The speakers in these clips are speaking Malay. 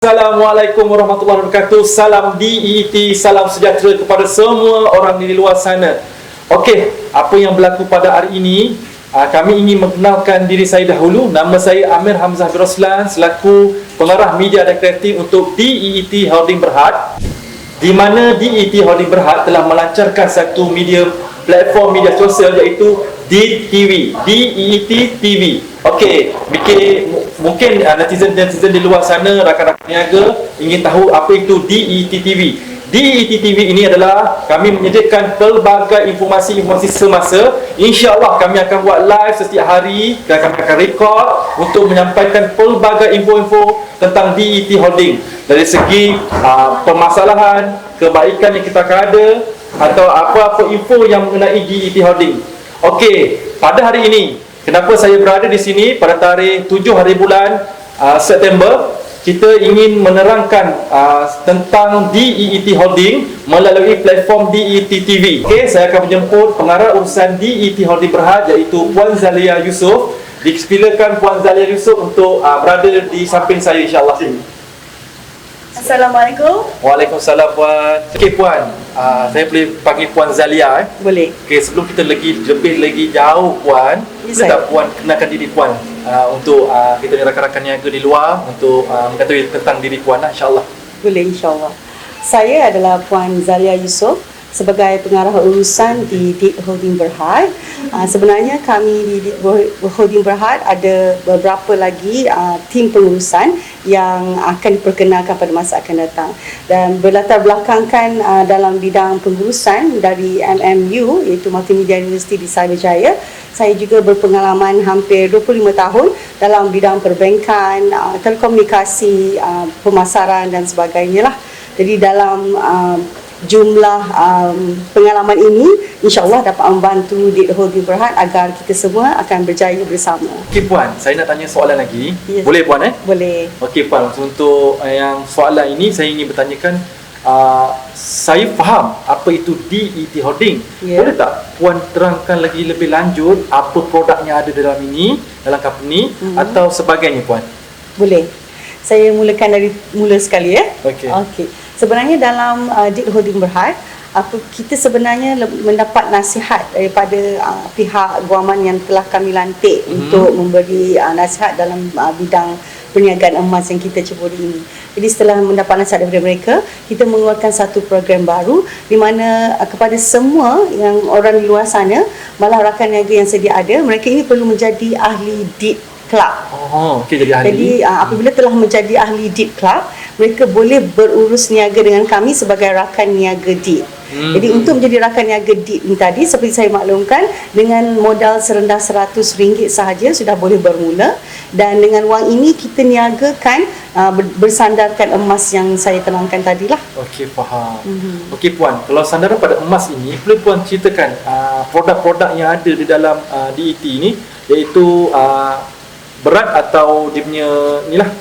Assalamualaikum warahmatullahi wabarakatuh. Salam DET, salam sejahtera kepada semua orang di luar sana. Okey, apa yang berlaku pada hari ini? Kami ingin mengenalkan diri saya dahulu. Nama saya Amir Hamzah bin Roslan selaku pengarah media dan kreatif untuk DET Holding Berhad, di mana DET Holding Berhad telah melancarkan satu platform media sosial iaitu DET TV, DET TV. Okey, mungkin netizen di luar sana, rakan-rakan niaga ingin tahu apa itu DET TV. DET TV ini adalah kami menyediakan pelbagai informasi semasa. InsyaAllah kami akan buat live setiap hari dan kami akan record untuk menyampaikan pelbagai info-info tentang DET Holding dari segi permasalahan, kebaikan yang kita akan ada atau apa-apa info yang mengenai DET Holding. Okey, pada hari ini kenapa saya berada di sini pada tarikh 7 hari bulan September, kita ingin menerangkan tentang DET Holding melalui platform DET TV. Okey, saya akan menjemput pengarah urusan DET Holding Berhad iaitu Puan Zalia Yusof. Disilakan Puan Zalia Yusof untuk berada di samping saya insya-Allah sini. Assalamualaikum. Waalaikumsalam Puan. Okey Puan, saya boleh panggil Puan Zalia Boleh. Okey, sebelum kita lebih jauh Puan, boleh tak Puan kenalkan diri Puan untuk kita ni rakan-rakan niaga di luar untuk mengetahui tentang diri Puan insya-Allah. Boleh, insya-Allah. Saya adalah Puan Zalia Yusof sebagai pengarah urusan di DET Holding Berhad. Sebenarnya kami di DET Holding Berhad ada beberapa lagi tim pengurusan yang akan diperkenalkan pada masa akan datang, dan berlatar belakangkan dalam bidang pengurusan dari MMU iaitu Multimedia University di Cyberjaya. Saya juga berpengalaman hampir 25 tahun dalam bidang perbankan, telekomunikasi, pemasaran dan sebagainya lah. Jadi dalam jumlah pengalaman ini insya-Allah dapat membantu DET Holding Berhad agar kita semua akan berjaya bersama. Okey Puan, saya nak tanya soalan lagi. Yes. Boleh Puan Boleh. Okey Puan, untuk yang soalan ini saya ingin bertanyakan, saya faham apa itu DET Holding. Boleh tak Puan terangkan lagi lebih lanjut apa produk yang ada dalam ini, dalam company atau sebagainya Puan? Boleh. Saya mulakan dari mula sekali Okey. Sebenarnya dalam DET Holding Berhad, kita sebenarnya mendapat nasihat daripada pihak guaman yang telah kami lantik untuk memberi nasihat dalam bidang perniagaan emas yang kita ceburi ini. Jadi setelah mendapat nasihat daripada mereka, kita mengeluarkan satu program baru di mana kepada semua yang orang di luar sana, malah rakan niaga yang sedia ada, mereka ini perlu menjadi ahli DET Club. Okey, jadi ahli. Jadi apabila telah menjadi ahli DET Club, mereka boleh berurus niaga dengan kami sebagai rakan niaga DET. Jadi untuk menjadi rakan niaga DET ini tadi, seperti saya maklumkan, dengan modal serendah RM100 sahaja sudah boleh bermula, dan dengan wang ini kita niagakan bersandarkan emas yang saya terangkan tadilah. Okey, faham. Okey Puan, kalau sandaran pada emas ini, boleh Puan ceritakan produk-produk yang ada di dalam DET ini, iaitu berat atau dia punya inilah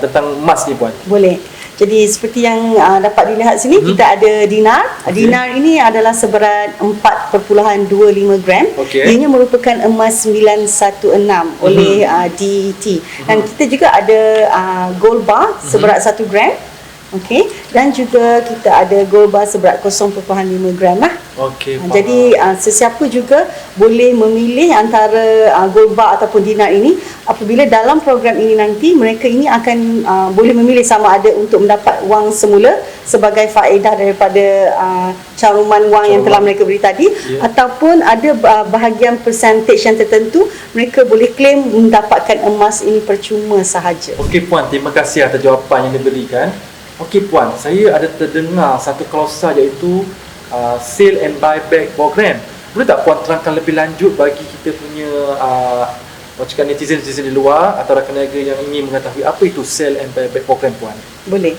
tentang emas ni Puan? Boleh. Jadi seperti yang dapat dilihat sini, kita ada dinar. Dinar ini adalah seberat 4.25 gram. Ianya merupakan emas 916 oleh DET. Dan kita juga ada gold bar seberat 1 gram. Okey, dan juga kita ada gold bar seberat 0.5 gram lah. Okey. Jadi sesiapa juga boleh memilih antara gold bar ataupun dinar ini. Apabila dalam program ini nanti, mereka ini akan boleh memilih sama ada untuk mendapat wang semula sebagai faedah daripada caruman wang yang telah mereka beri tadi, ataupun ada bahagian percentage yang tertentu, mereka boleh claim mendapatkan emas ini percuma sahaja. Okey Puan, terima kasih atas jawapan yang diberikan. Okey Puan, saya ada terdengar satu klausa iaitu sale and buyback program. Boleh tak Puan terangkan lebih lanjut bagi kita punya macam netizen di luar atau rakan niaga yang ingin mengetahui apa itu sale and buyback program Puan? Boleh.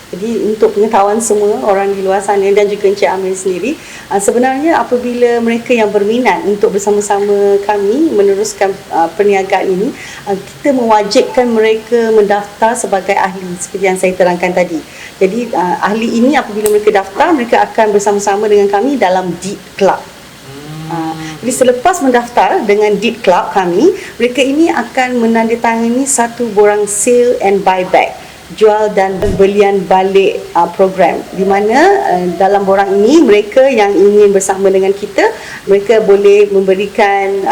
Jadi untuk pengetahuan semua orang di luar sana dan juga Encik Amir sendiri, sebenarnya apabila mereka yang berminat untuk bersama-sama kami meneruskan perniagaan ini, kita mewajibkan mereka mendaftar sebagai ahli seperti yang saya terangkan tadi. Jadi ahli ini apabila mereka daftar, mereka akan bersama-sama dengan kami dalam DET Club. Jadi selepas mendaftar dengan DET Club kami, mereka ini akan menandatangani satu borang sale and buyback. jual dan belian balik program, di mana dalam borang ini mereka yang ingin bersama dengan kita, mereka boleh memberikan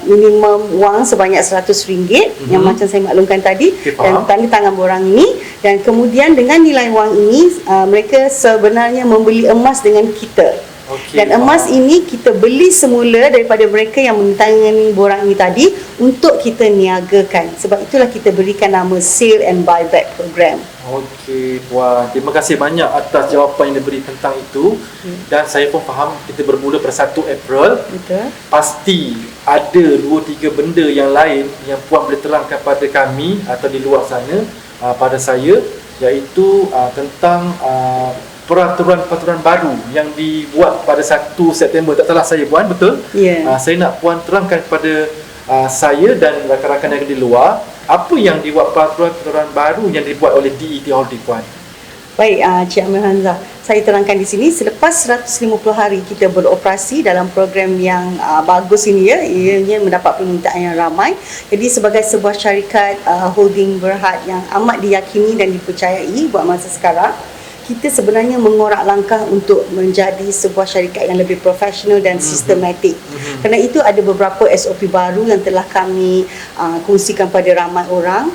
minimum wang sebanyak RM100 yang macam saya maklumkan tadi, dan tanda tangan borang ini, dan kemudian dengan nilai wang ini mereka sebenarnya membeli emas dengan kita. Dan emas ini kita beli semula daripada mereka yang menandatangani borang ini tadi untuk kita niagakan. Sebab itulah kita berikan nama Sale and Buyback Program. Okey Puan, terima kasih banyak atas jawapan yang diberi tentang itu. Dan saya pun faham kita bermula pada 1 April. Betul. Pasti ada 2-3 benda yang lain yang Puan boleh terangkan pada kami atau di luar sana, pada saya, iaitu tentang peraturan-peraturan baru yang dibuat pada 1 September. Tak salah saya Puan, betul? Ya. Saya nak Puan terangkan kepada saya dan rakan-rakan yang di luar, apa yang dibuat peraturan-peraturan baru yang dibuat oleh DET Holding Puan? Baik, Cik Amir Hamzah, saya terangkan di sini selepas 150 hari kita beroperasi dalam program yang bagus ini, ianya mendapat permintaan yang ramai. Jadi sebagai sebuah syarikat holding berhad yang amat diyakini dan dipercayai buat masa sekarang, kita sebenarnya mengorak langkah untuk menjadi sebuah syarikat yang lebih profesional dan sistematik. Kerana itu ada beberapa SOP baru yang telah kami kongsikan pada ramai orang.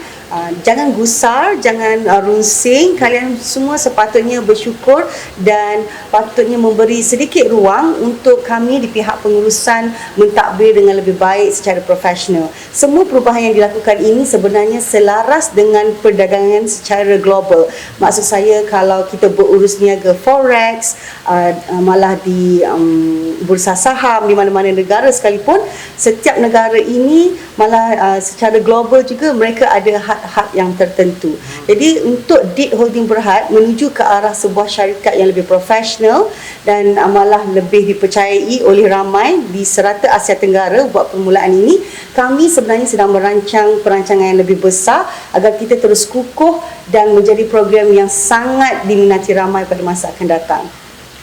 Jangan gusar, jangan runsing. Kalian semua sepatutnya bersyukur dan patutnya memberi sedikit ruang untuk kami di pihak pengurusan mentadbir dengan lebih baik secara profesional. Semua perubahan yang dilakukan ini sebenarnya selaras dengan perdagangan secara global. Maksud saya, kalau kita berurus niaga forex, malah di bursa saham di mana-mana negara sekalipun, setiap negara ini malah secara global juga mereka ada had yang tertentu. Jadi untuk DET Holding Berhad menuju ke arah sebuah syarikat yang lebih profesional dan malah lebih dipercayai oleh ramai di serata Asia Tenggara buat permulaan ini, kami sebenarnya sedang merancang perancangan yang lebih besar agar kita terus kukuh dan menjadi program yang sangat diminati ramai pada masa akan datang.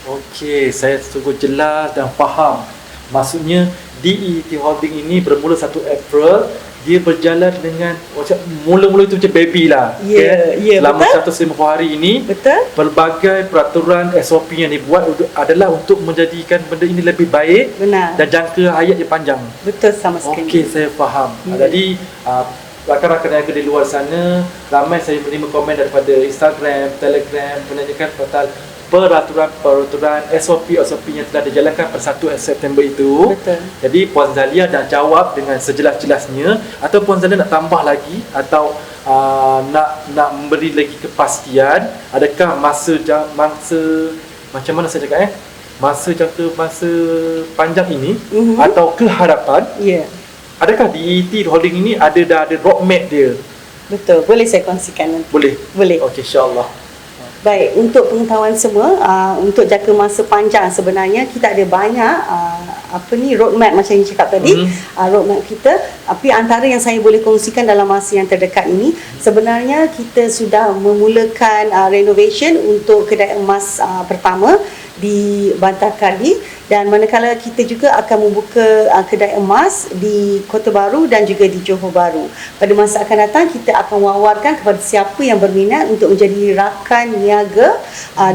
Okey, saya sungguh jelas dan faham. Maksudnya DET Holding ini bermula 1 April, dia berjalan dengan mula-mula itu macam baby lah. Selama betul? 150 hari ini, betul? Pelbagai peraturan SOP yang dibuat adalah untuk menjadikan benda ini lebih baik. Benar. Dan jangka hayat yang panjang. Betul, sama sekali. Okey, saya faham. Jadi rakan-rakan yang ada di luar sana, ramai saya menerima komen daripada Instagram, Telegram menanyakan pasal peraturan SOP yang telah dijalankan pada 1 September itu. Betul. Jadi Puan Zalia dah jawab dengan sejelas-jelasnya, atau Puan Zalia nak tambah lagi atau nak memberi lagi kepastian, adakah masa macam mana saya cakap masa panjang ini atau keharapan? Adakah DET Holding ini dah ada roadmap dia? Betul, boleh saya kongsikan nanti? Boleh. Okey, insya-Allah. Baik, untuk pengetahuan semua, untuk jangka masa panjang sebenarnya kita ada banyak roadmap macam yang cakap tadi, roadmap kita. Tapi antara yang saya boleh kongsikan dalam masa yang terdekat ini, sebenarnya kita sudah memulakan renovation untuk kedai emas pertama di Bantar Kali, dan manakala kita juga akan membuka kedai emas di Kota Baru dan juga di Johor Bahru. Pada masa akan datang kita akan wawarkan kepada siapa yang berminat untuk menjadi rakan niaga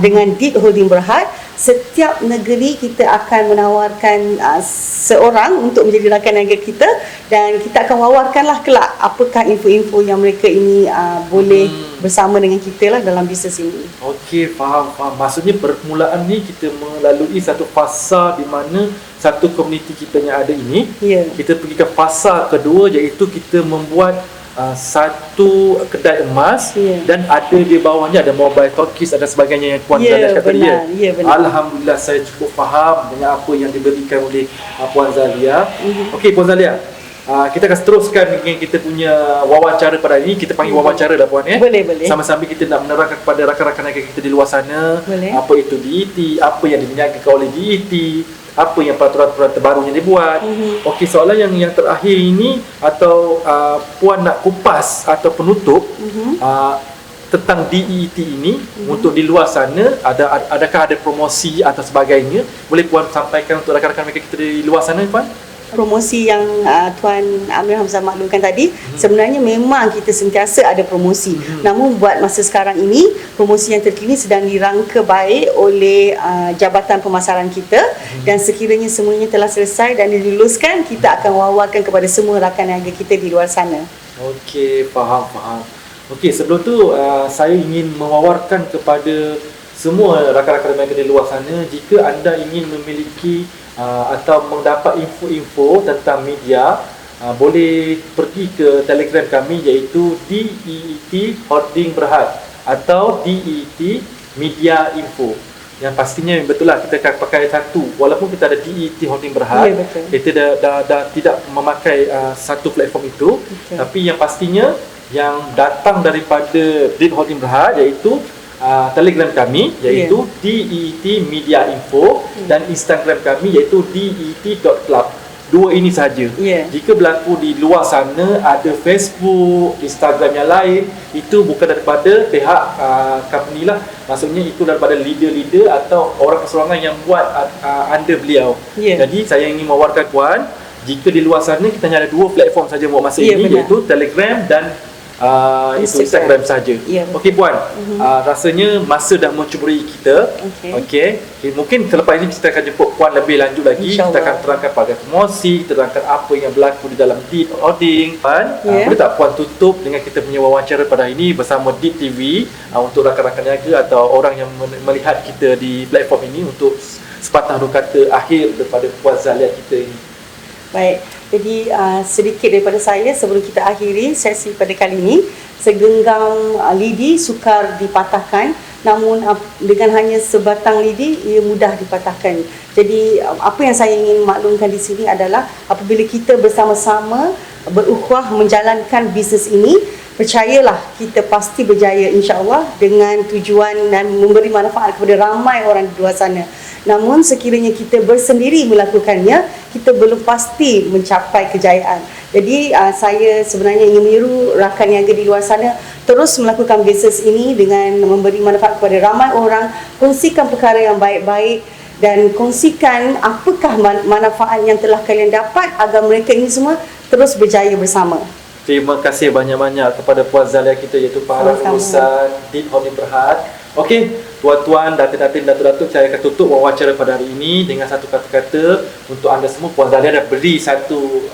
dengan DET Holding Berhad. Setiap negeri kita akan menawarkan seorang untuk menjadi rakan niaga kita, dan kita akan wawarkanlah kelak apakah info-info yang mereka ini boleh bersama dengan kita lah dalam bisnes ini. Okey, faham. Maksudnya permulaan ni kita melalui satu fasa di mana satu komuniti kita yang ada ini, kita pergi ke fasa kedua, iaitu kita membuat satu kedai emas, dan ada di bawahnya ada mobile talkies, ada sebagainya yang Puan Zalia cakap tadi. Alhamdulillah, saya cukup faham dengan apa yang diberikan oleh Puan Zalia. Okey Puan Zalia, kita akan teruskan dengan kita punya wawancara pada ini. Kita panggil wawancara dah Puan, Boleh. Sama-sama kita nak menerangkan kepada rakan-rakan kita di luar sana, apa itu DET, apa yang dinyatakan oleh DET, apa yang peraturan-peraturan terbaru yang dibuat. Okey, soalan yang terakhir ini, atau Puan nak kupas atau penutup tentang DET ini untuk di luar sana, adakah ada promosi atau sebagainya, boleh Puan sampaikan untuk rakan-rakan mereka kita di luar sana Puan? promosi yang Tuan Amir Hamzah maklumkan tadi, sebenarnya memang kita sentiasa ada promosi. Namun buat masa sekarang ini, promosi yang terkini sedang dirangka baik oleh Jabatan Pemasaran kita, dan sekiranya semuanya telah selesai dan diluluskan, kita akan wawarkan kepada semua rakan niaga kita di luar sana. Okey, faham. Okey, sebelum tu saya ingin mewawarkan kepada semua rakan-rakan niaga di luar sana, jika anda ingin memiliki atau mendapat info-info tentang media, boleh pergi ke Telegram kami, iaitu DEET Holding Berhad atau DEET Media Info. Yang pastinya betul lah kita akan pakai satu, walaupun kita ada DEET Holding Berhad, kita dah tidak memakai satu platform itu, tapi yang pastinya yang datang daripada DEET Holding Berhad iaitu Telegram kami, iaitu DEET Media Info, dan Instagram kami iaitu DEET.club. Dua ini sahaja. Jika berlaku di luar sana ada Facebook, Instagram yang lain, itu bukan daripada pihak company lah. Maksudnya itu daripada leader-leader atau orang keseluruhan yang buat under beliau. Jadi saya ingin mewawarkan puan, jika di luar sana kita hanya ada dua platform saja buat masa ini, iaitu Telegram dan itu Instagram saja. Okey puan, rasanya masa dah mencuburi kita. Okey, mungkin selepas ini kita akan jemput puan lebih lanjut lagi. Kita akan terangkan pada promosi, terangkan apa yang berlaku di dalam DEET Holding. Boleh tak puan tutup dengan kita punya wawancara pada ini bersama DEET TV, untuk rakan-rakan niaga atau orang yang melihat kita di platform ini, untuk sepatah dua kata akhir daripada Puan Zalia kita ini. Baik, jadi sedikit daripada saya sebelum kita akhiri sesi pada kali ini. Segenggam lidi sukar dipatahkan, namun dengan hanya sebatang lidi ia mudah dipatahkan. Jadi apa yang saya ingin maklumkan di sini adalah apabila kita bersama-sama berukhuwah menjalankan bisnes ini, percayalah kita pasti berjaya insya-Allah, dengan tujuan dan memberi manfaat kepada ramai orang di luar sana. Namun sekiranya kita bersendiri melakukannya, kita belum pasti mencapai kejayaan. Jadi saya sebenarnya ingin menyeru rakan niaga di luar sana terus melakukan bisnes ini dengan memberi manfaat kepada ramai orang. Kongsikan perkara yang baik-baik dan kongsikan apakah manfaat yang telah kalian dapat agar mereka ini semua terus berjaya bersama. Terima kasih banyak-banyak kepada Puan Zalia kita, iaitu para urusan DEET Holding Berhad. Okey, tuan-tuan, datuk-datuk, datuk-datuk, saya akan tutup wawancara pada hari ini dengan satu kata-kata untuk anda semua. Puan Zalia dah beri satu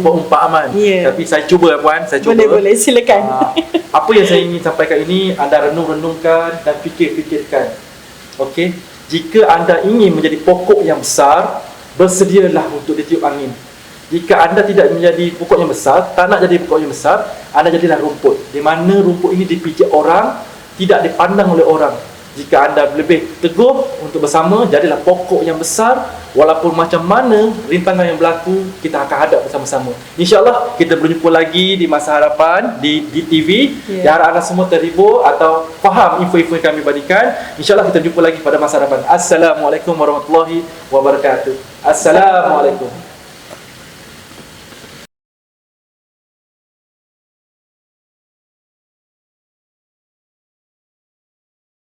perumpamaan. Tapi saya cuba puan, saya cuba. Boleh, silakan. Apa yang saya ingin sampaikan ini, anda renung-renungkan dan fikir-fikirkan. Okey, jika anda ingin menjadi pokok yang besar, bersedialah untuk ditiup angin. Jika anda tidak menjadi pokok yang besar, tak nak jadi pokok yang besar, anda jadilah rumput, di mana rumput ini dipijak orang, tidak dipandang oleh orang. Jika anda lebih teguh untuk bersama, jadilah pokok yang besar. Walaupun macam mana rintangan yang berlaku, kita akan hadap bersama-sama. InsyaAllah kita berjumpa lagi di masa harapan di TV. Harap anda semua terhibur atau faham info-info yang kami berikan. InsyaAllah kita jumpa lagi pada masa harapan. Assalamualaikum warahmatullahi wabarakatuh. Assalamualaikum.